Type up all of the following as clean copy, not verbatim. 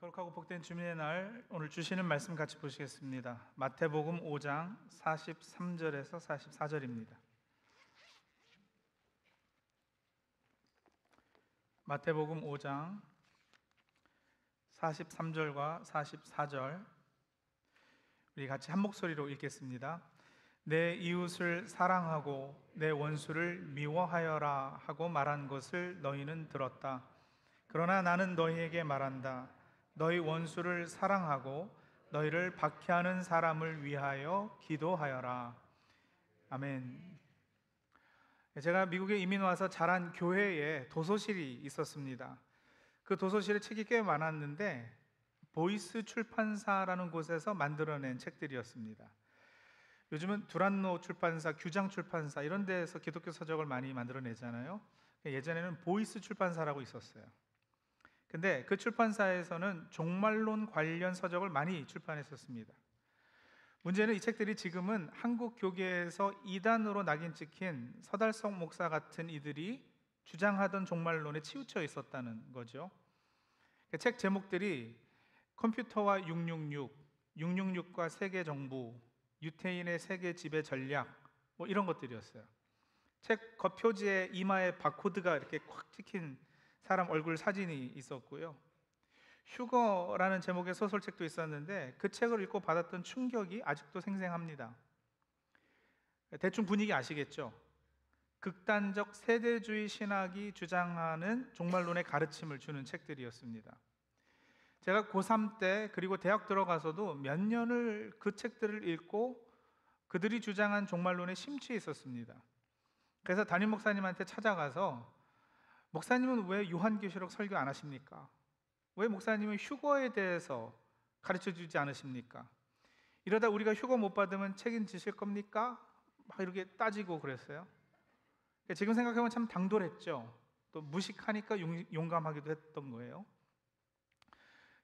거룩하고 복된 주님의 날, 오늘 주시는 말씀 같이 보시겠습니다. 마태복음 5장 43절에서 44절입니다. 마태복음 5장 43절과 44절, 우리 같이 한 목소리로 읽겠습니다. 내 이웃을 사랑하고 내 원수를 미워하여라 하고 말한 것을 너희는 들었다. 그러나 나는 너희에게 말한다. 너희 원수를 사랑하고 너희를 박해하는 사람을 위하여 기도하여라. 아멘. 제가 미국에 이민 와서 자란 교회에 도서실이 있었습니다. 그 도서실에 책이 꽤 많았는데 보이스 출판사라는 곳에서 만들어낸 책들이었습니다. 요즘은 두란노 출판사, 규장 출판사 이런 데에서 기독교 서적을 많이 만들어내잖아요. 예전에는 보이스 출판사라고 있었어요. 근데 그 출판사에서는 종말론 관련 서적을 많이 출판했었습니다. 문제는 이 책들이 지금은 한국 교계에서 이단으로 낙인 찍힌 서달성 목사 같은 이들이 주장하던 종말론에 치우쳐 있었다는 거죠. 책 제목들이 컴퓨터와 666, 666과 세계 정부, 유태인의 세계 지배 전략, 뭐 이런 것들이었어요. 책 겉표지에 이마에 바코드가 이렇게 콱 찍힌 사람 얼굴 사진이 있었고요. 휴거라는 제목의 소설책도 있었는데 그 책을 읽고 받았던 충격이 아직도 생생합니다. 대충 분위기 아시겠죠? 극단적 세대주의 신학이 주장하는 종말론의 가르침을 주는 책들이었습니다. 제가 고3 때 그리고 대학 들어가서도 몇 년을 그 책들을 읽고 그들이 주장한 종말론에 심취해 있었습니다. 그래서 담임 목사님한테 찾아가서 목사님은 왜 요한계시록 설교 안 하십니까? 왜 목사님은 휴거에 대해서 가르쳐 주지 않으십니까? 이러다 우리가 휴거 못 받으면 책임지실 겁니까? 막 이렇게 따지고 그랬어요. 지금 생각해보면 참 당돌했죠. 또 무식하니까 용감하기도 했던 거예요.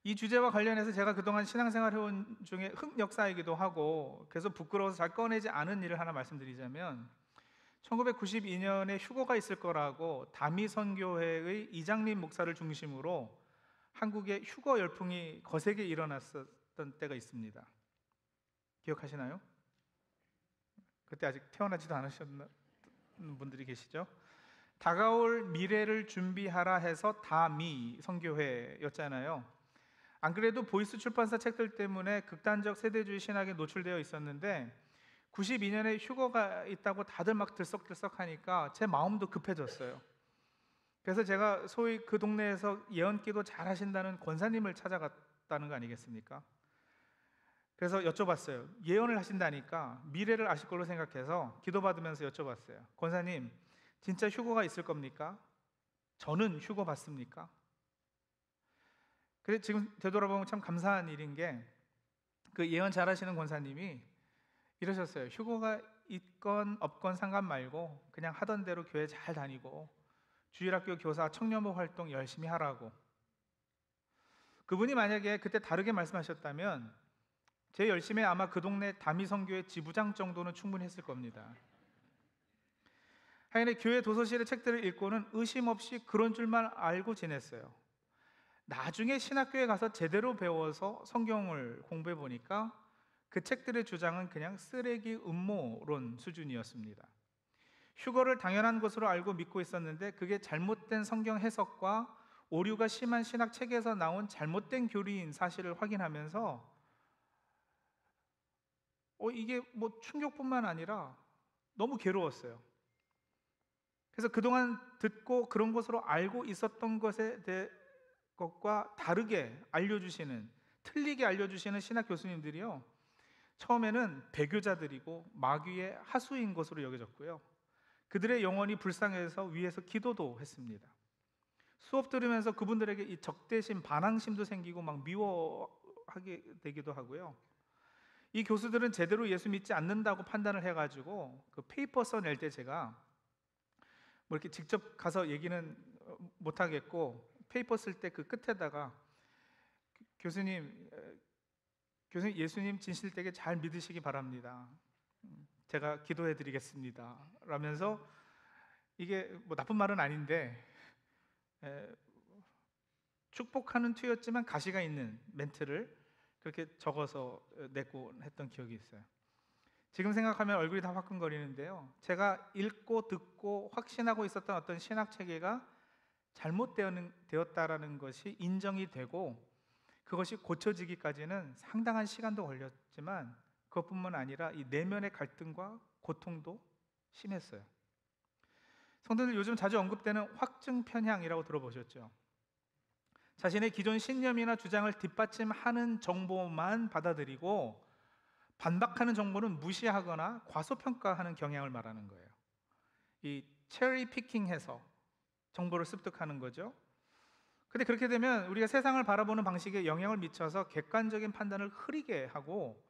이 주제와 관련해서 제가 그동안 신앙생활 해온 중에 흑역사이기도 하고 그래서 부끄러워서 잘 꺼내지 않은 일을 하나 말씀드리자면 1992년에 휴거가 있을 거라고 다미선교회의 이장림 목사를 중심으로 한국에 휴거 열풍이 거세게 일어났었던 때가 있습니다. 기억하시나요? 그때 아직 태어나지도 않으셨는 분들이 계시죠? 다가올 미래를 준비하라 해서 다미 선교회였잖아요. 안 그래도 보이스 출판사 책들 때문에 극단적 세대주의 신학에 노출되어 있었는데 92년에 휴거가 있다고 다들 막 들썩들썩 하니까 제 마음도 급해졌어요. 그래서 제가 소위 그 동네에서 예언기도 잘 하신다는 권사님을 찾아갔다는 거 아니겠습니까? 그래서 여쭤봤어요. 예언을 하신다니까 미래를 아실 걸로 생각해서 기도받으면서 여쭤봤어요. 권사님, 진짜 휴거가 있을 겁니까? 저는 휴거 받습니까? 그래 지금 되돌아보면 참 감사한 일인 게 그 예언 잘 하시는 권사님이 이러셨어요. 휴거가 있건 없건 상관 말고 그냥 하던 대로 교회 잘 다니고 주일학교 교사 청년부 활동 열심히 하라고. 그분이 만약에 그때 다르게 말씀하셨다면 제 열심에 아마 그 동네 다미선교회 지부장 정도는 충분히 했을 겁니다. 하여간에 교회 도서실의 책들을 읽고는 의심 없이 그런 줄만 알고 지냈어요. 나중에 신학교에 가서 제대로 배워서 성경을 공부해 보니까 그 책들의 주장은 그냥 쓰레기 음모론 수준이었습니다. 휴거를 당연한 것으로 알고 믿고 있었는데 그게 잘못된 성경 해석과 오류가 심한 신학 책에서 나온 잘못된 교리인 사실을 확인하면서 이게 뭐 충격뿐만 아니라 너무 괴로웠어요. 그래서 그동안 듣고 그런 것으로 알고 있었던 것에 대해 것과 다르게 알려주시는, 틀리게 알려주시는 신학 교수님들이요, 처음에는 배교자들이고 마귀의 하수인 것으로 여겨졌고요, 그들의 영혼이 불쌍해서 위에서 기도도 했습니다. 수업 들으면서 그분들에게 이 적대심, 반항심도 생기고 막 미워하게 되기도 하고요. 이 교수들은 제대로 예수 믿지 않는다고 판단을 해가지고 그 페이퍼 써낼 때 제가 뭐 이렇게 직접 가서 얘기는 못하겠고 페이퍼 쓸 때 그 끝에다가 교수님 예수님 진실되게 잘 믿으시기 바랍니다. 제가 기도해 드리겠습니다. 라면서 이게 뭐 나쁜 말은 아닌데 축복하는 투였지만 가시가 있는 멘트를 그렇게 적어서 내곤 했던 기억이 있어요. 지금 생각하면 얼굴이 다 화끈거리는데요, 제가 읽고 듣고 확신하고 있었던 어떤 신학 체계가 잘못되었다라는 것이 인정이 되고 그것이 고쳐지기까지는 상당한 시간도 걸렸지만, 그것뿐만 아니라 이 내면의 갈등과 고통도 심했어요. 성도들, 요즘 자주 언급되는 확증 편향이라고 들어보셨죠? 자신의 기존 신념이나 주장을 뒷받침하는 정보만 받아들이고 반박하는 정보는 무시하거나 과소평가하는 경향을 말하는 거예요. 이 체리 피킹해서 정보를 습득하는 거죠. 근데 그렇게 되면 우리가 세상을 바라보는 방식에 영향을 미쳐서 객관적인 판단을 흐리게 하고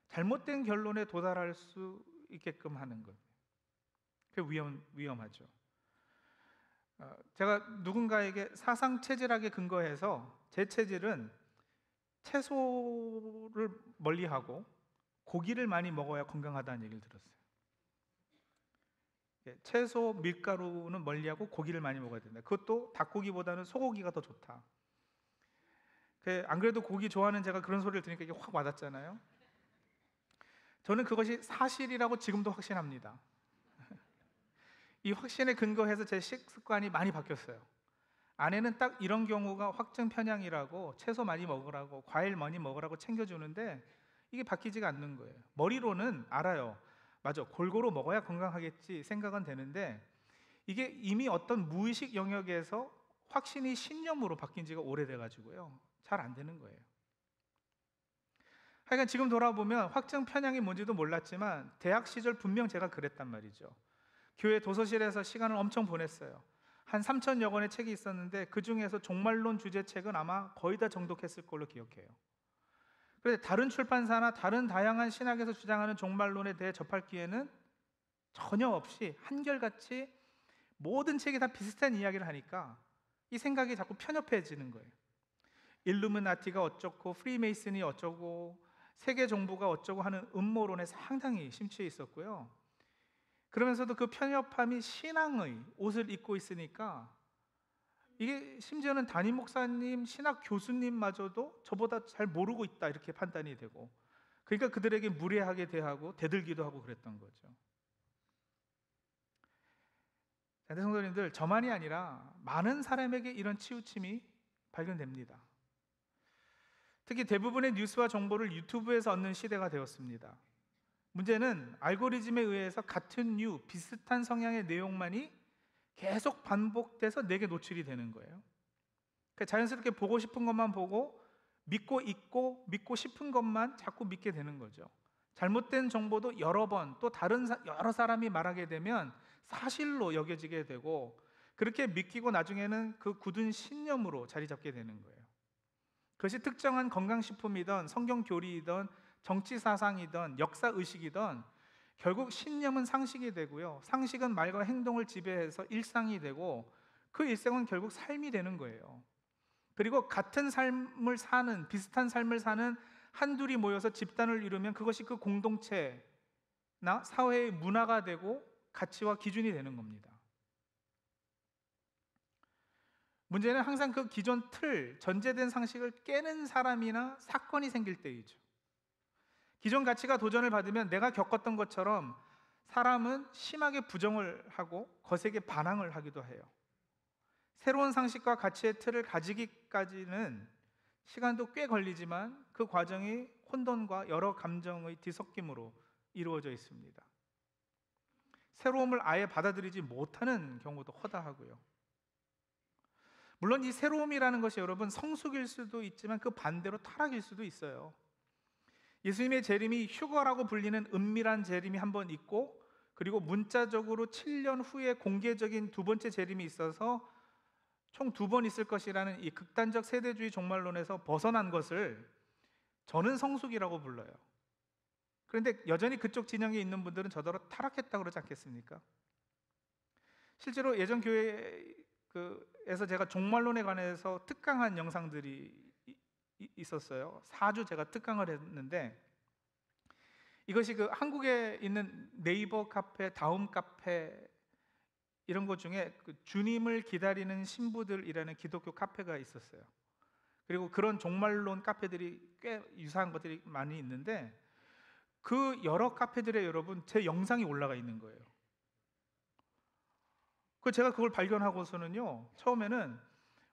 잘못된 결론에 도달할 수 있게끔 하는 거예요. 그게 위험하죠. 제가 누군가에게 사상 체질학에 근거해서 제 체질은 채소를 멀리하고 고기를 많이 먹어야 건강하다는 얘기를 들었어요. 채소, 밀가루는 멀리하고 고기를 많이 먹어야 된다. 그것도 닭고기보다는 소고기가 더 좋다. 안 그래도 고기 좋아하는 제가 그런 소리를 들으니까 이게 확 와닿잖아요. 저는 그것이 사실이라고 지금도 확신합니다. 이 확신에 근거해서 제 식습관이 많이 바뀌었어요. 아내는 딱 이런 경우가 확증 편향이라고 채소 많이 먹으라고 과일 많이 먹으라고 챙겨주는데 이게 바뀌지가 않는 거예요. 머리로는 알아요. 맞아, 골고루 먹어야 건강하겠지 생각은 되는데 이게 이미 어떤 무의식 영역에서 확신이 신념으로 바뀐 지가 오래돼가지고요, 잘 안 되는 거예요. 하여간 지금 돌아보면 확증 편향이 뭔지도 몰랐지만 대학 시절 분명 제가 그랬단 말이죠. 교회 도서실에서 시간을 엄청 보냈어요. 한 3,000여 권의 책이 있었는데 그 중에서 종말론 주제 책은 아마 거의 다 정독했을 걸로 기억해요. 그런데 다른 출판사나 다른 다양한 신학에서 주장하는 종말론에 대해 접할 기회는 전혀 없이 한결같이 모든 책이 다 비슷한 이야기를 하니까 이 생각이 자꾸 편협해지는 거예요. 일루미나티가 어쩌고 프리메이슨이 어쩌고 세계 정부가 어쩌고 하는 음모론에 상당히 심취해 있었고요. 그러면서도 그 편협함이 신앙의 옷을 입고 있으니까 이게 심지어는 담임 목사님, 신학 교수님마저도 저보다 잘 모르고 있다 이렇게 판단이 되고, 그러니까 그들에게 무례하게 대하고 대들기도 하고 그랬던 거죠. 근데 성도님들, 저만이 아니라 많은 사람에게 이런 치우침이 발견됩니다. 특히 대부분의 뉴스와 정보를 유튜브에서 얻는 시대가 되었습니다. 문제는 알고리즘에 의해서 같은 비슷한 성향의 내용만이 계속 반복돼서 내게 노출이 되는 거예요. 자연스럽게 보고 싶은 것만 보고 믿고 있고 믿고 싶은 것만 자꾸 믿게 되는 거죠. 잘못된 정보도 여러 번 또 여러 사람이 말하게 되면 사실로 여겨지게 되고 그렇게 믿기고 나중에는 그 굳은 신념으로 자리 잡게 되는 거예요. 그것이 특정한 건강식품이든 성경교리이든 정치사상이든 역사의식이든 결국 신념은 상식이 되고요, 상식은 말과 행동을 지배해서 일상이 되고 그 일상은 결국 삶이 되는 거예요. 그리고 같은 삶을 사는, 비슷한 삶을 사는 한둘이 모여서 집단을 이루면 그것이 그 공동체나 사회의 문화가 되고 가치와 기준이 되는 겁니다. 문제는 항상 그 기존 틀, 전제된 상식을 깨는 사람이나 사건이 생길 때이죠. 기존 가치가 도전을 받으면 내가 겪었던 것처럼 사람은 심하게 부정을 하고 거세게 반항을 하기도 해요. 새로운 상식과 가치의 틀을 가지기까지는 시간도 꽤 걸리지만 그 과정이 혼돈과 여러 감정의 뒤섞임으로 이루어져 있습니다. 새로움을 아예 받아들이지 못하는 경우도 허다하고요. 물론 이 새로움이라는 것이 여러분 성숙일 수도 있지만 그 반대로 타락일 수도 있어요. 예수님의 재림이 휴거라고 불리는 은밀한 재림이 한 번 있고, 그리고 문자적으로 7년 후에 공개적인 두 번째 재림이 있어서 총 2번 있을 것이라는 이 극단적 세대주의 종말론에서 벗어난 것을 저는 성숙이라고 불러요. 그런데 여전히 그쪽 진영에 있는 분들은 저더러 타락했다고 그러지 않겠습니까? 실제로 예전 교회에서 제가 종말론에 관해서 특강한 영상들이 있었어요. 4주 제가 특강을 했는데 이것이 한국에 있는 네이버 카페, 다음 카페 이런 것 중에 주님을 기다리는 신부들이라는 기독교 카페가 있었어요. 그리고 그런 종말론 카페들이 꽤 유사한 것들이 많이 있는데, 그 여러 카페들에 여러분 제 영상이 올라가 있는 거예요. 제가 그걸 발견하고서는요, 처음에는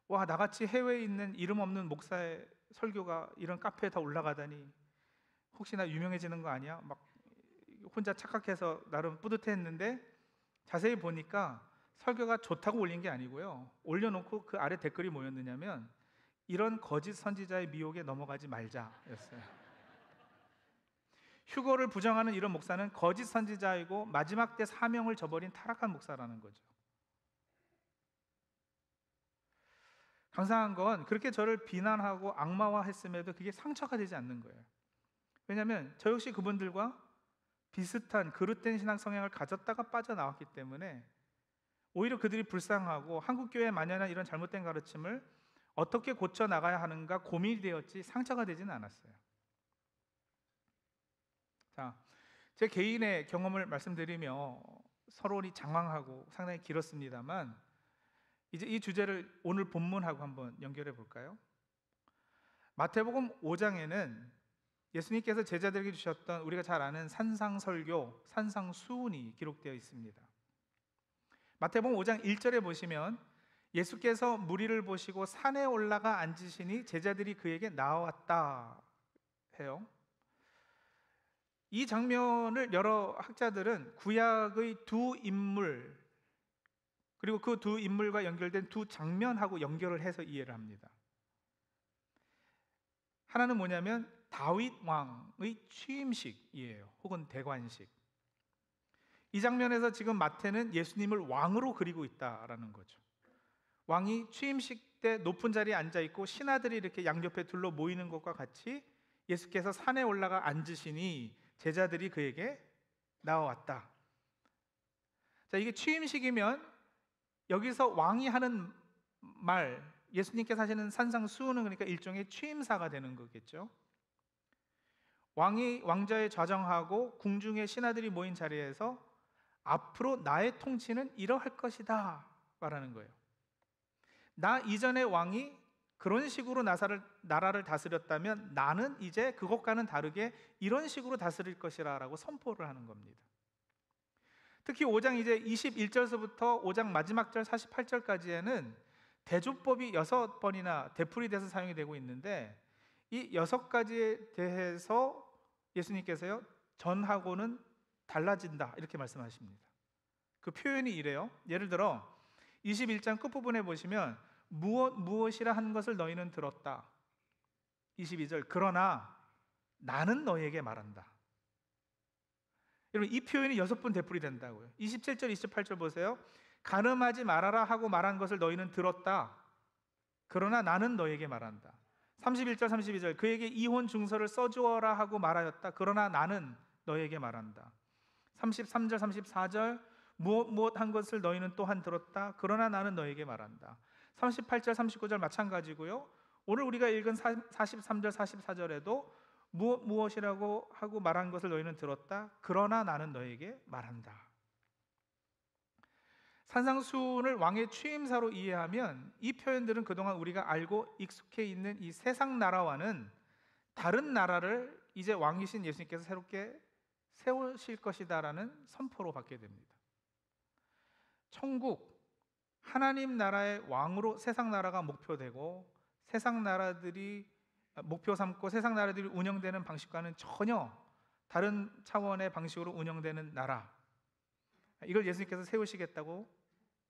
와, 나같이 해외에 있는 이름 없는 목사의 설교가 이런 카페에 다 올라가다니, 혹시나 유명해지는 거 아니야? 막 혼자 착각해서 나름 뿌듯해했는데, 자세히 보니까 설교가 좋다고 올린 게 아니고요, 올려놓고 그 아래 댓글이 뭐였느냐면 이런 거짓 선지자의 미혹에 넘어가지 말자였어요. 휴거를 부정하는 이런 목사는 거짓 선지자이고 마지막 때 사명을 저버린 타락한 목사라는 거죠. 감사한 건 그렇게 저를 비난하고 악마화했음에도 그게 상처가 되지 않는 거예요. 왜냐하면 저 역시 그분들과 비슷한 그릇된 신앙 성향을 가졌다가 빠져나왔기 때문에 오히려 그들이 불쌍하고 한국교회에 만연한 이런 잘못된 가르침을 어떻게 고쳐나가야 하는가 고민이 되었지 상처가 되지는 않았어요. 자, 제 개인의 경험을 말씀드리며 서론이 장황하고 상당히 길었습니다만, 이제 이 주제를 오늘 본문하고 한번 연결해 볼까요? 마태복음 5장에는 예수님께서 제자들에게 주셨던 우리가 잘 아는 산상설교, 산상수훈이 기록되어 있습니다. 마태복음 5장 1절에 보시면 예수께서 무리를 보시고 산에 올라가 앉으시니 제자들이 그에게 나왔다 해요. 이 장면을 여러 학자들은 구약의 두 인물, 그리고 그 두 인물과 연결된 두 장면하고 연결을 해서 이해를 합니다. 하나는 뭐냐면 다윗 왕의 취임식이에요. 혹은 대관식. 이 장면에서 지금 마태는 예수님을 왕으로 그리고 있다라는 거죠. 왕이 취임식 때 높은 자리에 앉아 있고 신하들이 이렇게 양옆에 둘러 모이는 것과 같이 예수께서 산에 올라가 앉으시니 제자들이 그에게 나와왔다. 자, 이게 취임식이면 여기서 왕이 하는 말, 예수님께서 하시는 산상수훈은 그러니까 일종의 취임사가 되는 거겠죠. 왕이 왕좌에 좌정하고 궁중의 신하들이 모인 자리에서 앞으로 나의 통치는 이러할 것이다 말하는 거예요. 나 이전의 왕이 그런 식으로 나라를 다스렸다면 나는 이제 그것과는 다르게 이런 식으로 다스릴 것이라 라고 선포를 하는 겁니다. 특히 5장 이제 21절서부터 5장 마지막 절 48절까지에는 대조법이 6번이나 되풀이돼서 사용이 되고 있는데, 이 6가지에 대해서 예수님께서요, 전하고는 달라진다 이렇게 말씀하십니다. 그 표현이 이래요. 예를 들어 21장 끝부분에 보시면 무엇이라 한 것을 너희는 들었다. 22절 그러나 나는 너희에게 말한다. 여러분, 이 표현이 6번 되풀이 된다고요. 27절 28절 보세요. 간음하지 말아라 하고 말한 것을 너희는 들었다. 그러나 나는 너희에게 말한다. 31절 32절 그에게 이혼 증서를 써주어라 하고 말하였다. 그러나 나는 너희에게 말한다. 33절 34절 무엇 한 것을 너희는 또한 들었다. 그러나 나는 너희에게 말한다. 38절 39절 마찬가지고요. 오늘 우리가 읽은 43절 44절에도 무엇이라고 하고 말한 것을 너희는 들었다. 그러나 나는 너희에게 말한다. 산상수훈을 왕의 취임사로 이해하면 이 표현들은 그동안 우리가 알고 익숙해 있는 이 세상 나라와는 다른 나라를 이제 왕이신 예수님께서 새롭게 세우실 것이다라는 선포로 받게 됩니다. 천국, 하나님 나라의 왕으로 세상 나라가 목표되고 세상 나라들이 목표 삼고 세상 나라들이 운영되는 방식과는 전혀 다른 차원의 방식으로 운영되는 나라, 이걸 예수님께서 세우시겠다고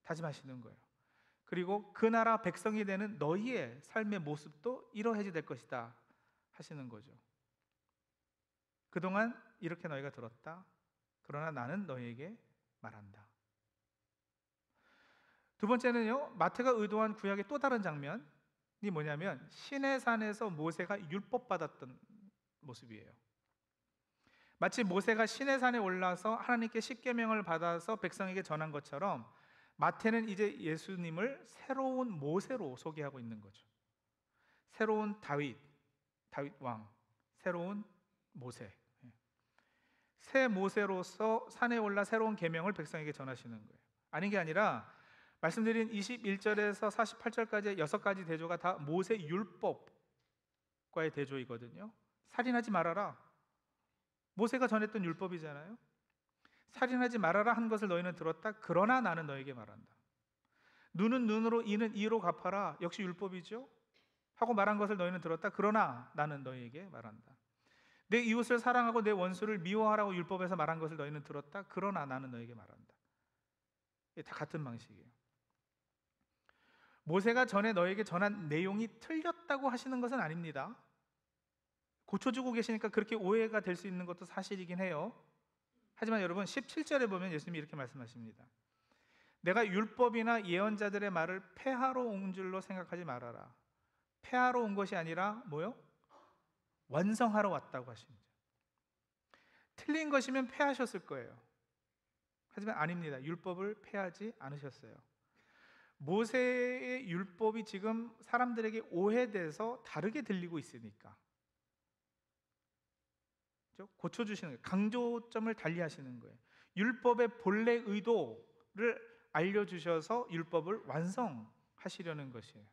다짐하시는 거예요. 그리고 그 나라 백성이 되는 너희의 삶의 모습도 이러해지 될 것이다 하시는 거죠. 그동안 이렇게 너희가 들었다. 그러나 나는 너희에게 말한다. 두 번째는요, 마태가 의도한 구약의 또 다른 장면이 뭐냐면 시내산에서 모세가 율법 받았던 모습이에요. 마치 모세가 시내산에 올라서 하나님께 십계명을 받아서 백성에게 전한 것처럼 마태는 이제 예수님을 새로운 모세로 소개하고 있는 거죠. 새로운 다윗 왕, 새로운 모세, 새 모세로서 산에 올라 새로운 계명을 백성에게 전하시는 거예요. 아닌 게 아니라 말씀드린 21절에서 48절까지의 6가지 대조가 다 모세 율법, 율법과의 대조이거든요. 살인하지 말아라. 모세가 전했던 율법이잖아요. 살인하지 말아라 한 것을 너희는 들었다. 그러나 나는 너에게 말한다. 눈은 눈으로 이는 이로 갚아라. 역시 율법이죠. 하고 말한 것을 너희는 들었다. 그러나 나는 너희에게 말한다. 내 이웃을 사랑하고 내 원수를 미워하라고 율법에서 말한 것을 너희는 들었다. 그러나 나는 너희에게 말한다. 이게 다 같은 방식이에요. 모세가 전에 너에게 전한 내용이 틀렸다고 하시는 것은 아닙니다. 고쳐주고 계시니까 그렇게 오해가 될 수 있는 것도 사실이긴 해요. 하지만 여러분 17절에 보면 예수님이 이렇게 말씀하십니다. 내가 율법이나 예언자들의 말을 폐하러 온 줄로 생각하지 말아라. 폐하러 온 것이 아니라 뭐요? 완성하러 왔다고 하십니다. 틀린 것이면 폐하셨을 거예요. 하지만 아닙니다. 율법을 폐하지 않으셨어요. 모세의 율법이 지금 사람들에게 오해돼서 다르게 들리고 있으니까 고쳐주시는 거예요. 강조점을 달리하시는 거예요. 율법의 본래 의도를 알려주셔서 율법을 완성하시려는 것이에요.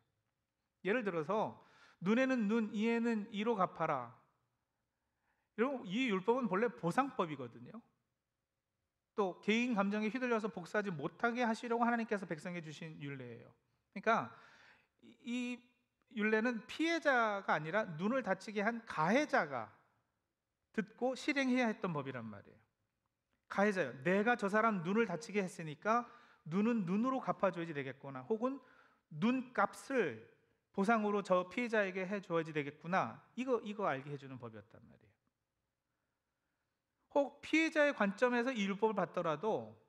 예를 들어서 눈에는 눈, 이에는 이로 갚아라. 이 율법은 본래 보상법이거든요. 또 개인 감정에 휘둘려서 복수하지 못하게 하시려고 하나님께서 백성에 주신 율례예요. 그러니까 이 율례는 피해자가 아니라 눈을 다치게 한 가해자가 듣고 실행해야 했던 법이란 말이에요. 가해자요. 내가 저 사람 눈을 다치게 했으니까 눈은 눈으로 갚아줘야지 되겠구나. 혹은 눈값을 보상으로 저 피해자에게 해줘야지 되겠구나. 이거 알게 해주는 법이었단 말이에요. 혹 피해자의 관점에서 이 율법을 봤더라도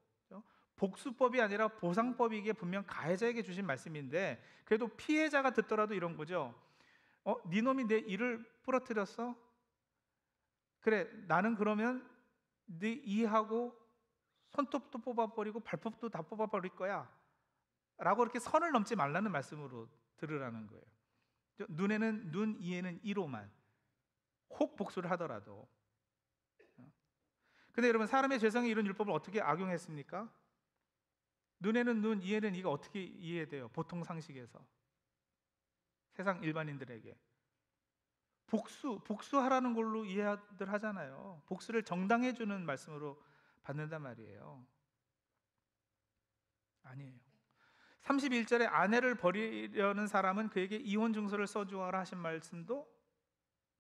복수법이 아니라 보상법이기에 분명 가해자에게 주신 말씀인데 그래도 피해자가 듣더라도 이런 거죠. 네 놈이 내 이를 부러뜨렸어? 그래, 나는 그러면 네 이하고 손톱도 뽑아버리고 발톱도 다 뽑아버릴 거야 라고 이렇게 선을 넘지 말라는 말씀으로 들으라는 거예요. 눈에는 눈, 이에는 이로만 혹 복수를 하더라도. 근데 여러분, 사람의 죄성이 이런 율법을 어떻게 악용했습니까? 눈에는 눈, 이에는 이가 어떻게 이해돼요? 보통 상식에서 세상 일반인들에게 복수하라는 걸로 이해들 하잖아요. 복수를 정당해 주는 말씀으로 받는단 말이에요. 아니에요. 31절에 아내를 버리려는 사람은 그에게 이혼 증서를 써주어라 하신 말씀도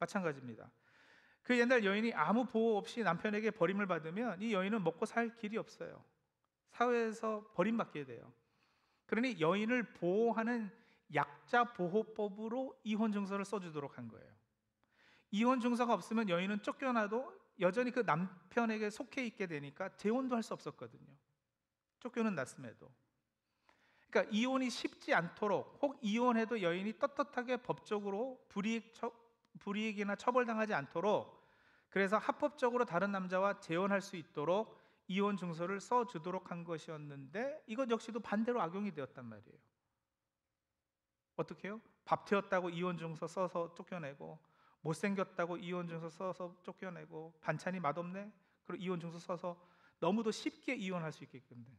마찬가지입니다. 그 옛날 여인이 아무 보호 없이 남편에게 버림을 받으면 이 여인은 먹고 살 길이 없어요. 사회에서 버림받게 돼요. 그러니 여인을 보호하는 약자 보호법으로 이혼 증서를 써주도록 한 거예요. 이혼 증서가 없으면 여인은 쫓겨나도 여전히 그 남편에게 속해 있게 되니까 재혼도 할 수 없었거든요. 쫓겨는 났음에도. 그러니까 이혼이 쉽지 않도록, 혹 이혼해도 여인이 떳떳하게 법적으로 불이익이나 처벌당하지 않도록, 그래서 합법적으로 다른 남자와 재혼할 수 있도록 이혼 증서를 써주도록 한 것이었는데 이것 역시도 반대로 악용이 되었단 말이에요. 어떻게 해요? 밥 태웠다고 이혼 증서 써서 쫓겨내고, 못생겼다고 이혼 증서 써서 쫓겨내고, 반찬이 맛없네? 그리고 이혼 증서 써서 너무도 쉽게 이혼할 수 있게끔 된.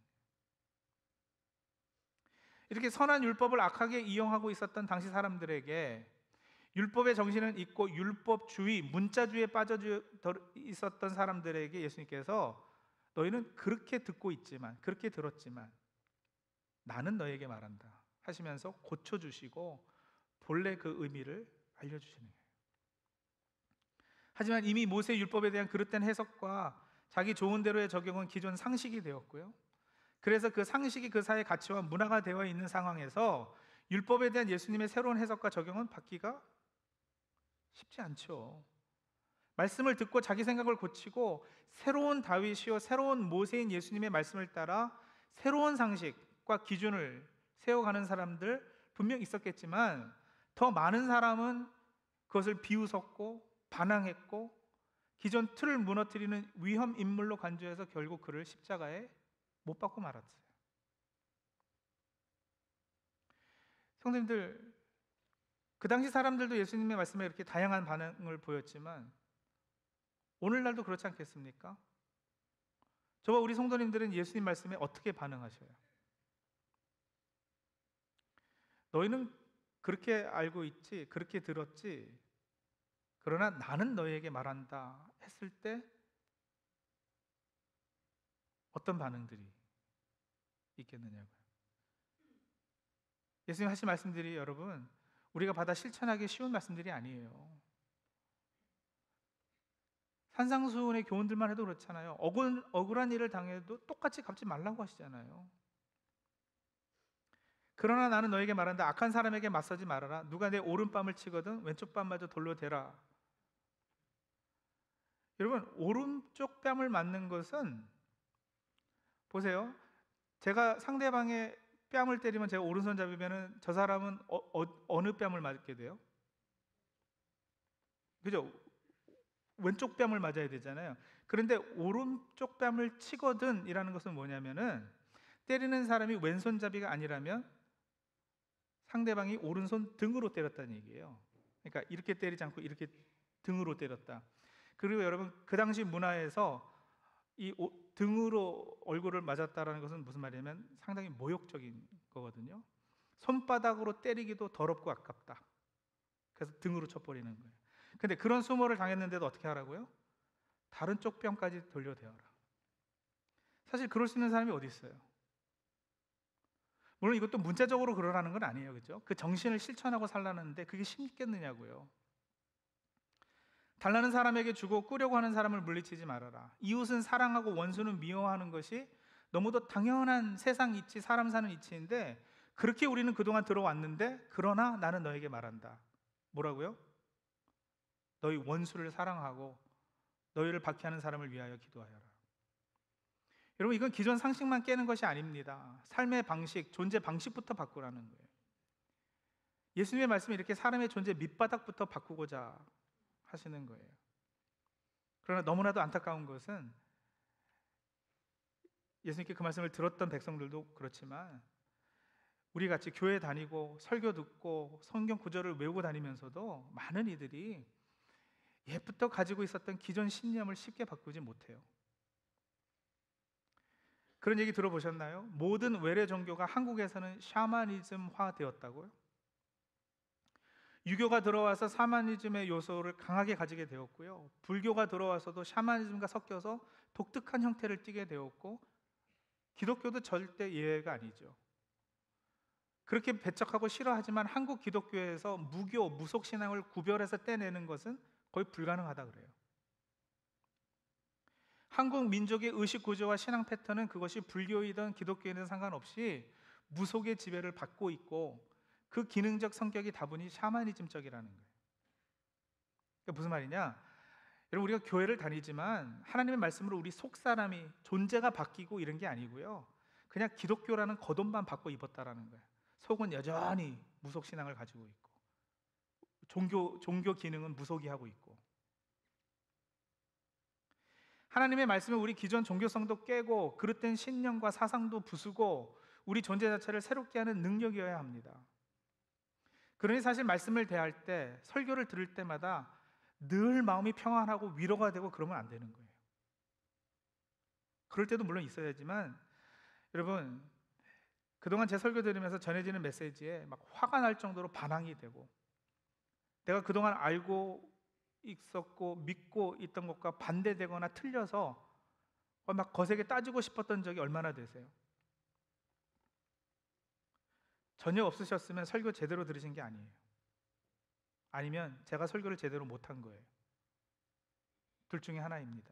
이렇게 선한 율법을 악하게 이용하고 있었던 당시 사람들에게 율법의 정신은 있고 율법주의, 문자주의에 빠져 있었던 사람들에게 예수님께서 너희는 그렇게 듣고 있지만, 그렇게 들었지만 나는 너에게 말한다 하시면서 고쳐주시고 본래 그 의미를 알려주시는 거예요. 하지만 이미 모세 율법에 대한 그릇된 해석과 자기 좋은 대로의 적용은 기존 상식이 되었고요. 그래서 그 상식이 그 사회의 가치와 문화가 되어 있는 상황에서 율법에 대한 예수님의 새로운 해석과 적용은 받기가 쉽지 않죠. 말씀을 듣고 자기 생각을 고치고 새로운 다윗이요 새로운 모세인 예수님의 말씀을 따라 새로운 상식과 기준을 세워가는 사람들 분명 있었겠지만 더 많은 사람은 그것을 비웃었고 반항했고 기존 틀을 무너뜨리는 위험 인물로 간주해서 결국 그를 십자가에 못 박고 말았어요. 성도님들, 그 당시 사람들도 예수님의 말씀에 이렇게 다양한 반응을 보였지만 오늘날도 그렇지 않겠습니까? 저와 우리 성도님들은 예수님 말씀에 어떻게 반응하셔요? 너희는 그렇게 알고 있지, 그렇게 들었지, 그러나 나는 너희에게 말한다 했을 때 어떤 반응들이 있겠느냐고요. 예수님 하신 말씀들이 여러분 우리가 받아 실천하기 쉬운 말씀들이 아니에요. 산상수훈의 교훈들만 해도 그렇잖아요. 억울한 일을 당해도 똑같이 갚지 말라고 하시잖아요. 그러나 나는 너에게 말한다. 악한 사람에게 맞서지 말아라. 누가 내 오른뺨을 치거든 왼쪽 뺨마저 돌로 대라. 여러분, 오른쪽 뺨을 맞는 것은 보세요. 제가 상대방의 뺨을 때리면 제가 오른손잡이면은 저 사람은 어느 뺨을 맞게 돼요? 그죠? 왼쪽 뺨을 맞아야 되잖아요. 그런데 오른쪽 뺨을 치거든 이라는 것은 뭐냐면은 때리는 사람이 왼손잡이가 아니라면 상대방이 오른손 등으로 때렸다는 얘기예요. 그러니까 이렇게 때리지 않고 이렇게 등으로 때렸다. 그리고 여러분 그 당시 문화에서 등으로 얼굴을 맞았다라는 것은 무슨 말이냐면 상당히 모욕적인 거거든요. 손바닥으로 때리기도 더럽고 아깝다. 그래서 등으로 쳐버리는 거예요. 근데 그런 수모를 당했는데도 어떻게 하라고요? 다른 쪽 뺨까지 돌려대어라. 사실 그럴 수 있는 사람이 어디 있어요? 물론 이것도 문자적으로 그러라는 건 아니에요, 그렇죠? 그 정신을 실천하고 살라는데 그게 쉽겠느냐고요. 달라는 사람에게 주고 꾸려고 하는 사람을 물리치지 말아라. 이웃은 사랑하고 원수는 미워하는 것이 너무도 당연한 세상 이치, 사람 사는 이치인데 그렇게 우리는 그동안 들어왔는데 그러나 나는 너에게 말한다. 뭐라고요? 너희 원수를 사랑하고 너희를 박해하는 사람을 위하여 기도하여라. 여러분 이건 기존 상식만 깨는 것이 아닙니다. 삶의 방식, 존재 방식부터 바꾸라는 거예요. 예수님의 말씀이 이렇게 사람의 존재 밑바닥부터 바꾸고자 하시는 거예요. 그러나 너무나도 안타까운 것은 예수님께 그 말씀을 들었던 백성들도 그렇지만 우리 같이 교회 다니고 설교 듣고 성경 구절을 외우고 다니면서도 많은 이들이 옛부터 가지고 있었던 기존 신념을 쉽게 바꾸지 못해요. 그런 얘기 들어보셨나요? 모든 외래 종교가 한국에서는 샤머니즘화 되었다고요? 유교가 들어와서 샤머니즘의 요소를 강하게 가지게 되었고요. 불교가 들어와서도 샤머니즘과 섞여서 독특한 형태를 띠게 되었고 기독교도 절대 예외가 아니죠. 그렇게 배척하고 싫어하지만 한국 기독교에서 무교, 무속신앙을 구별해서 떼내는 것은 거의 불가능하다 그래요. 한국 민족의 의식 구조와 신앙 패턴은 그것이 불교이든 기독교이든 상관없이 무속의 지배를 받고 있고 그 기능적 성격이 다분히 샤머니즘적이라는 거예요. 그러니까 무슨 말이냐? 여러분 우리가 교회를 다니지만 하나님의 말씀으로 우리 속 사람이 존재가 바뀌고 이런 게 아니고요. 그냥 기독교라는 겉옷만 바꿔 입었다라는 거예요. 속은 여전히 무속 신앙을 가지고 있고 종교 기능은 무속이 하고 있고 하나님의 말씀은 우리 기존 종교성도 깨고 그릇된 신념과 사상도 부수고 우리 존재 자체를 새롭게 하는 능력이어야 합니다. 그러니 사실 말씀을 대할 때 설교를 들을 때마다 늘 마음이 평안하고 위로가 되고 그러면 안 되는 거예요. 그럴 때도 물론 있어야지만 여러분 그동안 제 설교 들으면서 전해지는 메시지에 막 화가 날 정도로 반항이 되고 내가 그동안 알고 있었고 믿고 있던 것과 반대되거나 틀려서 막 거세게 따지고 싶었던 적이 얼마나 되세요? 전혀 없으셨으면 설교 제대로 들으신 게 아니에요. 아니면 제가 설교를 제대로 못한 거예요. 둘 중에 하나입니다.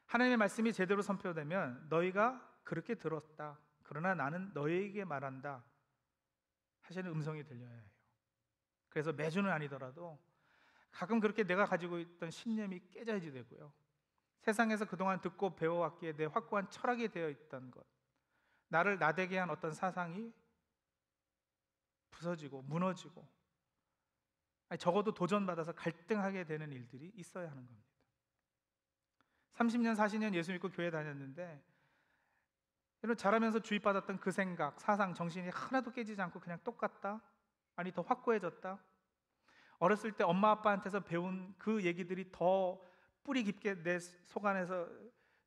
하나님의 말씀이 제대로 선포되면 너희가 그렇게 들었다. 그러나 나는 너희에게 말한다. 하시는 음성이 들려야 해요. 그래서 매주는 아니더라도 가끔 그렇게 내가 가지고 있던 신념이 깨져야지 되고요. 세상에서 그동안 듣고 배워왔기에 내 확고한 철학이 되어 있던 것, 나를 나대게 한 어떤 사상이 부서지고 무너지고 적어도 도전받아서 갈등하게 되는 일들이 있어야 하는 겁니다. 30년, 40년 예수 믿고 교회 다녔는데 여러분 자라면서 주입받았던 그 생각, 사상, 정신이 하나도 깨지지 않고 그냥 똑같다? 아니 더 확고해졌다? 어렸을 때 엄마 아빠한테서 배운 그 얘기들이 더 뿌리 깊게 내 속 안에서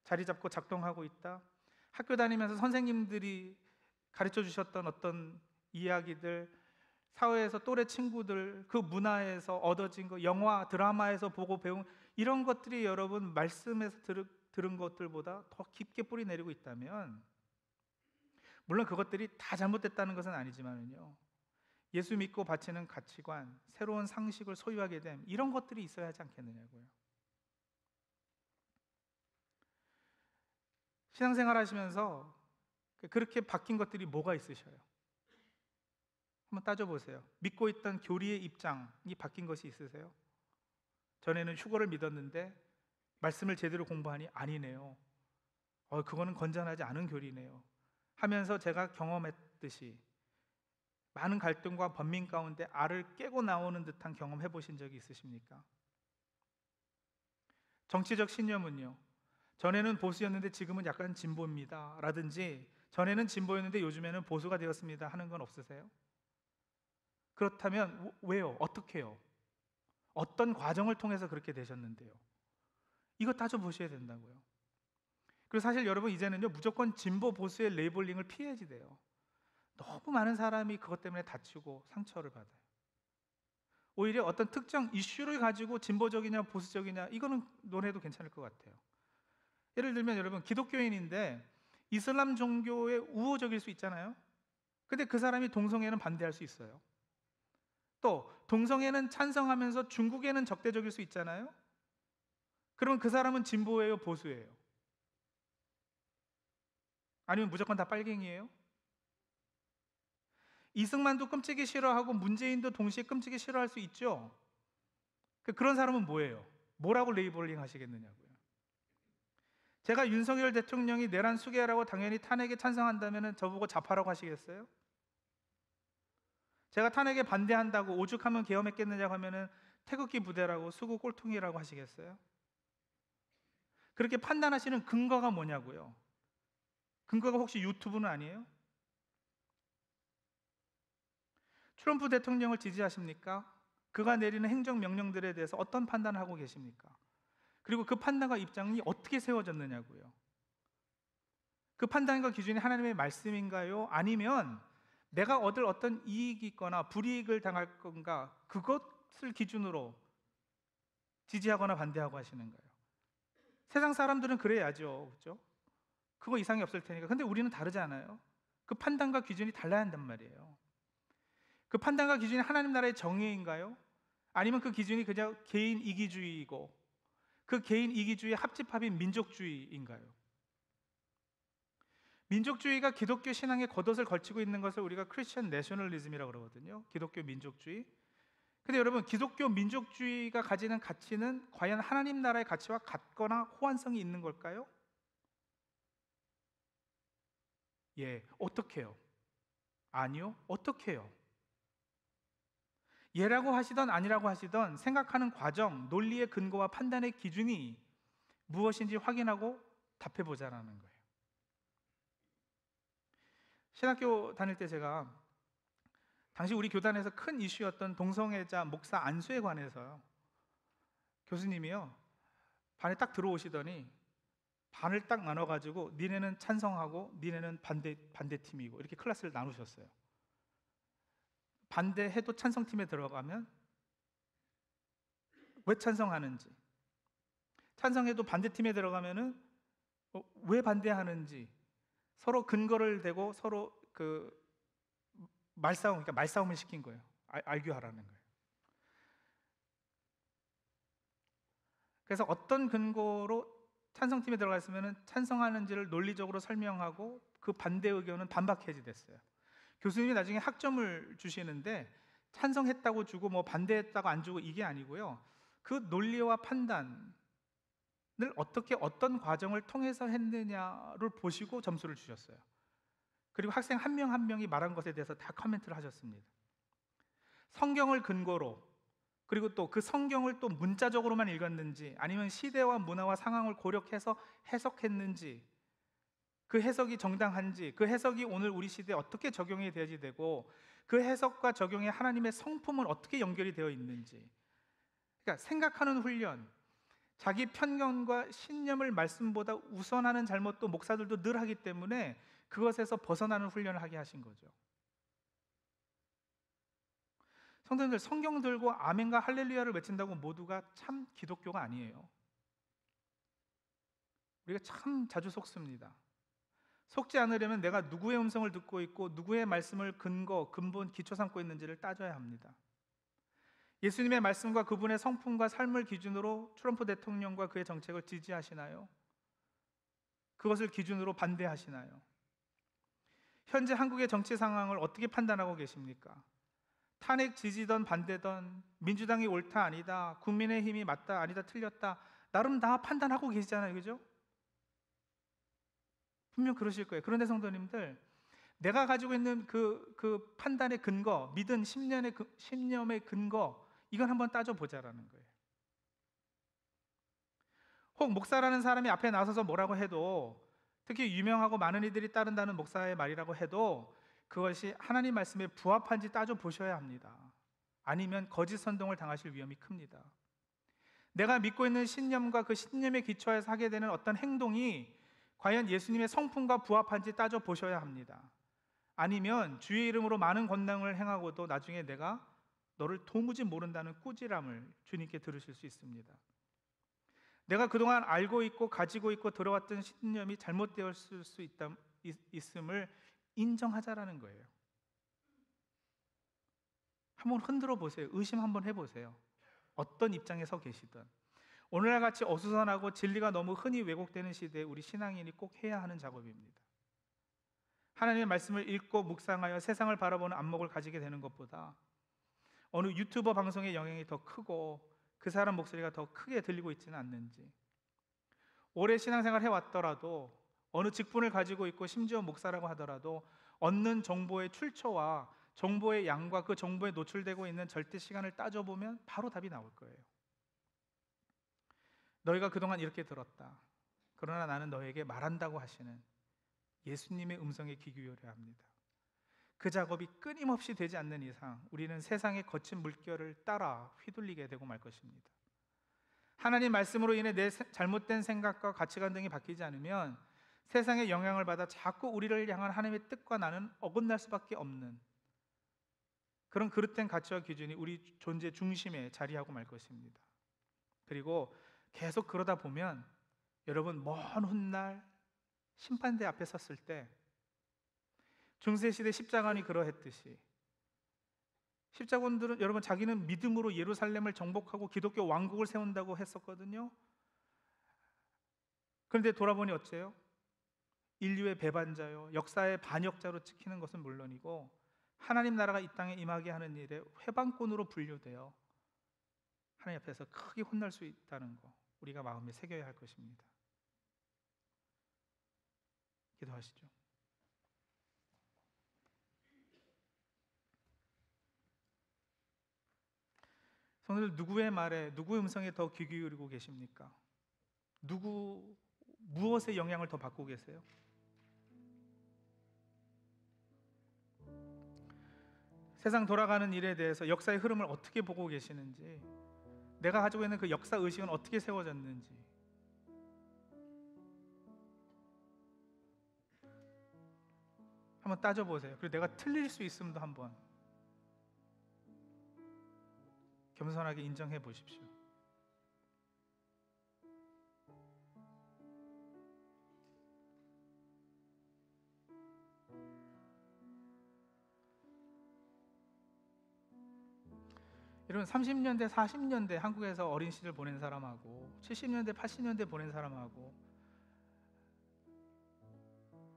자리 잡고 작동하고 있다? 학교 다니면서 선생님들이 가르쳐 주셨던 어떤 이야기들, 사회에서 또래 친구들, 그 문화에서 얻어진 거, 영화, 드라마에서 보고 배운 이런 것들이 여러분 말씀에서 들은 것들보다 더 깊게 뿌리 내리고 있다면, 물론 그것들이 다 잘못됐다는 것은 아니지만요, 예수 믿고 바치는 가치관, 새로운 상식을 소유하게 됨, 이런 것들이 있어야 하지 않겠느냐고요. 신앙생활 하시면서 그렇게 바뀐 것들이 뭐가 있으셔요? 한번 따져보세요. 믿고 있던 교리의 입장이 바뀐 것이 있으세요? 전에는 휴거를 믿었는데 말씀을 제대로 공부하니 아니네요. 그거는 건전하지 않은 교리네요 하면서 제가 경험했듯이 많은 갈등과 번민 가운데 알을 깨고 나오는 듯한 경험 해보신 적이 있으십니까? 정치적 신념은요, 전에는 보수였는데 지금은 약간 진보입니다 라든지, 전에는 진보였는데 요즘에는 보수가 되었습니다 하는 건 없으세요? 그렇다면 왜요? 어떻게 해요? 어떤 과정을 통해서 그렇게 되셨는데요? 이거 따져보셔야 된다고요. 그리고 사실 여러분, 이제는요, 무조건 진보 보수의 레이블링을 피해야지 돼요. 너무 많은 사람이 그것 때문에 다치고 상처를 받아요. 오히려 어떤 특정 이슈를 가지고 진보적이냐 보수적이냐, 이거는 논해도 괜찮을 것 같아요. 예를 들면 여러분, 기독교인인데 이슬람 종교에 우호적일 수 있잖아요. 근데 그 사람이 동성애는 반대할 수 있어요. 또 동성애는 찬성하면서 중국에는 적대적일 수 있잖아요. 그러면 그 사람은 진보예요, 보수예요? 아니면 무조건 다 빨갱이에요? 이승만도 끔찍이 싫어하고 문재인도 동시에 끔찍이 싫어할 수 있죠. 그런 사람은 뭐예요? 뭐라고 레이블링 하시겠느냐고요. 제가 윤석열 대통령이 내란 수계라고 당연히 탄핵에 찬성한다면 저보고 좌파라고 하시겠어요? 제가 탄핵에 반대한다고 오죽하면 계엄했겠느냐고 하면은 태극기 부대라고, 수구 꼴통이라고 하시겠어요? 그렇게 판단하시는 근거가 뭐냐고요. 근거가 혹시 유튜브는 아니에요? 트럼프 대통령을 지지하십니까? 그가 내리는 행정명령들에 대해서 어떤 판단을 하고 계십니까? 그리고 그 판단과 입장이 어떻게 세워졌느냐고요. 그 판단과 기준이 하나님의 말씀인가요? 아니면 내가 얻을 어떤 이익이 있거나 불이익을 당할 건가, 그것을 기준으로 지지하거나 반대하고 하시는가요? 세상 사람들은 그래야죠, 그렇죠? 그거 이상이 없을 테니까. 근데 우리는 다르지 않아요? 그 판단과 기준이 달라야 한단 말이에요. 그 판단과 기준이 하나님 나라의 정의인가요? 아니면 그 기준이 그냥 개인 이기주의이고 그 개인 이기주의의 합집합인 민족주의인가요? 민족주의가 기독교 신앙에 겉옷을 걸치고 있는 것을 우리가 크리스천 내셔널리즘이라고 그러거든요. 기독교 민족주의. 근데 여러분, 기독교 민족주의가 가지는 가치는 과연 하나님 나라의 가치와 같거나 호환성이 있는 걸까요? 예, 어떻게 해요? 아니요, 어떻게 해요? 예라고 하시던 아니라고 하시던 생각하는 과정, 논리의 근거와 판단의 기준이 무엇인지 확인하고 답해보자라는 거예요. 신학교 다닐 때 제가 당시 우리 교단에서 큰 이슈였던 동성애자 목사 안수에 관해서요, 교수님이요, 반에 딱 들어오시더니 반을 딱 나눠가지고 니네는 찬성하고 니네는 반대팀이고 이렇게 클래스를 나누셨어요. 반대해도 찬성팀에 들어가면 왜 찬성하는지, 찬성해도 반대팀에 들어가면은 왜 반대하는지 서로 근거를 대고 서로 그러니까 말싸움을 시킨 거예요. 알교하라는 거예요. 그래서 어떤 근거로 찬성팀에 들어가 있으면 찬성하는지를 논리적으로 설명하고 그 반대 의견은 반박해야지 됐어요. 교수님이 나중에 학점을 주시는데 찬성했다고 주고 뭐 반대했다고 안 주고 이게 아니고요, 그 논리와 판단을 어떻게 어떤 과정을 통해서 했느냐를 보시고 점수를 주셨어요. 그리고 학생 한 명 한 명이 말한 것에 대해서 다 코멘트를 하셨습니다. 성경을 근거로, 그리고 또 그 성경을 또 문자적으로만 읽었는지 아니면 시대와 문화와 상황을 고려해서 해석했는지, 그 해석이 정당한지, 그 해석이 오늘 우리 시대에 어떻게 적용이 되어야 되고 그 해석과 적용에 하나님의 성품은 어떻게 연결이 되어 있는지, 그러니까 생각하는 훈련, 자기 편견과 신념을 말씀보다 우선하는 잘못도 목사들도 늘 하기 때문에 그것에서 벗어나는 훈련을 하게 하신 거죠. 성도님들, 성경 들고 아멘과 할렐루야를 외친다고 모두가 참 기독교가 아니에요. 우리가 참 자주 속습니다. 속지 않으려면 내가 누구의 음성을 듣고 있고 누구의 말씀을 근본, 기초 삼고 있는지를 따져야 합니다. 예수님의 말씀과 그분의 성품과 삶을 기준으로 트럼프 대통령과 그의 정책을 지지하시나요? 그것을 기준으로 반대하시나요? 현재 한국의 정치 상황을 어떻게 판단하고 계십니까? 탄핵 지지든 반대든 민주당이 옳다 아니다, 국민의힘이 맞다 아니다 틀렸다 나름 다 판단하고 계시잖아요, 그죠? 분명 그러실 거예요. 그런데 성도님들, 내가 가지고 있는 그 판단의 근거, 믿은 신념의 근거, 이건 한번 따져보자라는 거예요. 혹 목사라는 사람이 앞에 나서서 뭐라고 해도, 특히 유명하고 많은 이들이 따른다는 목사의 말이라고 해도 그것이 하나님 말씀에 부합한지 따져보셔야 합니다. 아니면 거짓 선동을 당하실 위험이 큽니다. 내가 믿고 있는 신념과 그 신념에 기초해서 하게 되는 어떤 행동이 과연 예수님의 성품과 부합한지 따져보셔야 합니다. 아니면 주의 이름으로 많은 권능을 행하고도 나중에 내가 너를 도무지 모른다는 꾸지람을 주님께 들으실 수 있습니다. 내가 그동안 알고 있고 가지고 있고 들어왔던 신념이 잘못되었을 수 있음을 인정하자라는 거예요. 한번 흔들어 보세요. 의심 한번 해보세요. 어떤 입장에 서 계시든. 오늘날 같이 어수선하고 진리가 너무 흔히 왜곡되는 시대에 우리 신앙인이 꼭 해야 하는 작업입니다. 하나님의 말씀을 읽고 묵상하여 세상을 바라보는 안목을 가지게 되는 것보다 어느 유튜버 방송의 영향이 더 크고 그 사람 목소리가 더 크게 들리고 있지는 않는지, 오래 신앙생활 해왔더라도 어느 직분을 가지고 있고 심지어 목사라고 하더라도 얻는 정보의 출처와 정보의 양과 그 정보에 노출되고 있는 절대 시간을 따져보면 바로 답이 나올 거예요. 너희가 그동안 이렇게 들었다. 그러나 나는 너에게 말한다고 하시는 예수님의 음성에 귀 기울여야 합니다. 그 작업이 끊임없이 되지 않는 이상 우리는 세상의 거친 물결을 따라 휘둘리게 되고 말 것입니다. 하나님 말씀으로 인해 내 잘못된 생각과 가치관 등이 바뀌지 않으면 세상의 영향을 받아 자꾸 우리를 향한 하나님의 뜻과 나는 어긋날 수밖에 없는 그런 그릇된 가치와 기준이 우리 존재 중심에 자리하고 말 것입니다. 그리고 계속 그러다 보면 여러분, 먼 훗날 심판대 앞에 섰을 때 중세시대 십자가원이 그러했듯이, 십자군들은 여러분 자기는 믿음으로 예루살렘을 정복하고 기독교 왕국을 세운다고 했었거든요. 그런데 돌아보니 어째요? 인류의 배반자요, 역사의 반역자로 찍히는 것은 물론이고 하나님 나라가 이 땅에 임하게 하는 일에 회방꾼으로 분류되어 하나님 앞에서 크게 혼날 수 있다는 거, 우리가 마음에 새겨야 할 것입니다. 기도하시죠. 성도들, 누구의 말에, 누구의 음성에 더 귀 기울이고 계십니까? 무엇에 영향을 더 받고 계세요? 세상 돌아가는 일에 대해서 역사의 흐름을 어떻게 보고 계시는지, 내가 가지고 있는 그 역사 의식은 어떻게 세워졌는지, 한번 따져보세요. 그리고 내가 틀릴 수 있음도 한번 겸손하게 인정해 보십시오. 여러분, 30년대, 40년대 한국에서 어린 시절 보낸 사람하고 70년대, 80년대 보낸 사람하고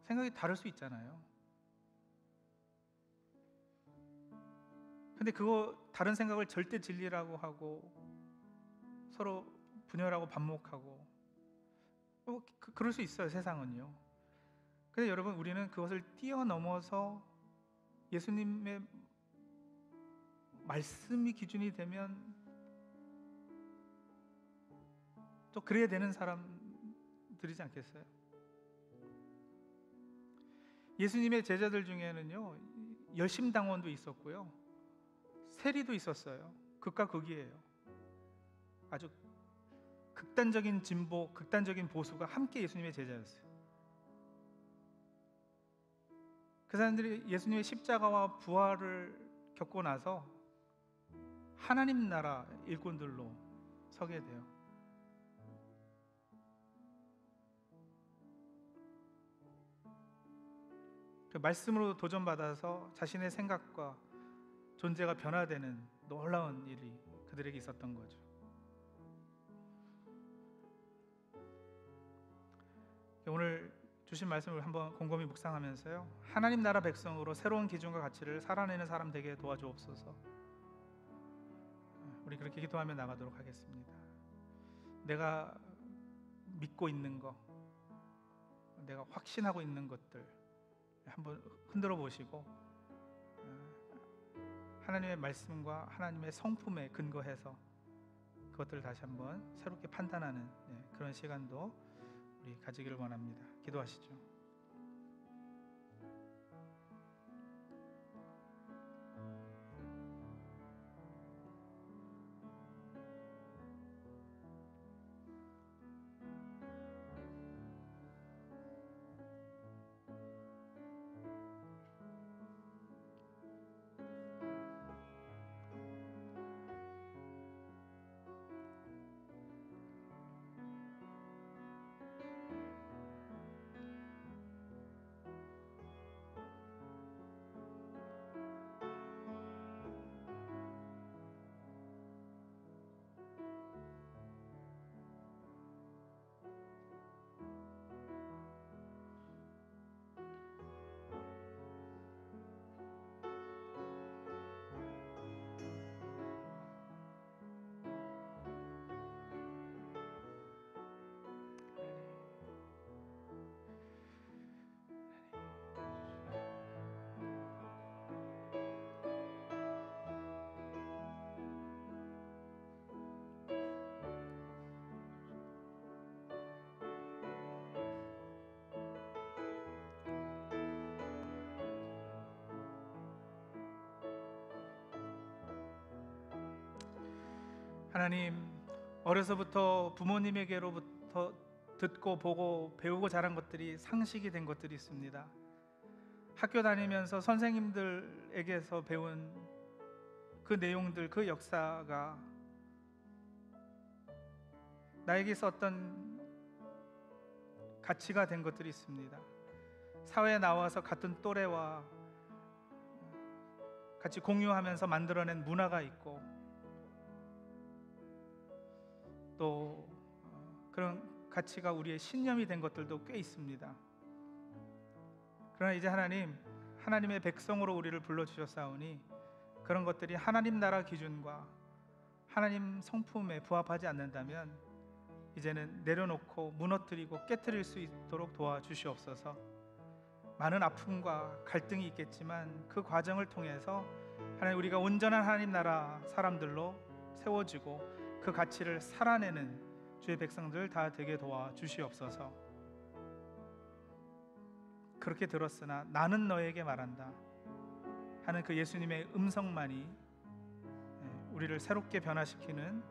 생각이 다를 수 있잖아요. 근데 그거 다른 생각을 절대 진리라고 하고 서로 분열하고 반목하고 그럴 수 있어요, 세상은요. 근데 여러분, 우리는 그것을 뛰어넘어서 예수님의 말씀이 기준이 되면 또 그래야 되는 사람들이지 않겠어요? 예수님의 제자들 중에는요, 열심당원도 있었고요, 세리도 있었어요. 극과 극이에요. 아주 극단적인 진보, 극단적인 보수가 함께 예수님의 제자였어요. 그 사람들이 예수님의 십자가와 부활을 겪고 나서 하나님 나라 일꾼들로 서게 돼요. 그 말씀으로 도전받아서 자신의 생각과 존재가 변화되는 놀라운 일이 그들에게 있었던 거죠. 오늘 주신 말씀을 한번 곰곰이 묵상하면서요, 하나님 나라 백성으로 새로운 기준과 가치를 살아내는 사람 되게 도와주옵소서. 우리 그렇게 기도하며 나가도록 하겠습니다. 내가 믿고 있는 거, 내가 확신하고 있는 것들 한번 흔들어 보시고, 하나님의 말씀과 하나님의 성품에 근거해서 그것들을 다시 한번 새롭게 판단하는 그런 시간도 우리 가지기를 원합니다. 기도하시죠. 하나님, 어려서부터 부모님에게로부터 듣고 보고 배우고 자란 것들이 상식이 된 것들이 있습니다. 학교 다니면서 선생님들에게서 배운 그 내용들, 그 역사가 나에게서 어떤 가치가 된 것들이 있습니다. 사회에 나와서 같은 또래와 같이 공유하면서 만들어낸 문화가 있고, 또 그런 가치가 우리의 신념이 된 것들도 꽤 있습니다. 그러나 이제 하나님의 백성으로 우리를 불러주셨사오니 그런 것들이 하나님 나라 기준과 하나님 성품에 부합하지 않는다면 이제는 내려놓고 무너뜨리고 깨트릴 수 있도록 도와주시옵소서. 많은 아픔과 갈등이 있겠지만 그 과정을 통해서 하나님, 우리가 온전한 하나님 나라 사람들로 세워지고 그 가치를 살아내는 주의 백성들 다 되게 도와주시옵소서. 그렇게 들었으나 나는 너에게 말한다 하는 그 예수님의 음성만이 우리를 새롭게 변화시키는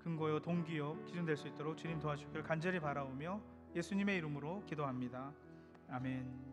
근거요 동기요 기준 될 수 있도록 주님 도와주길 간절히 바라오며 예수님의 이름으로 기도합니다. 아멘.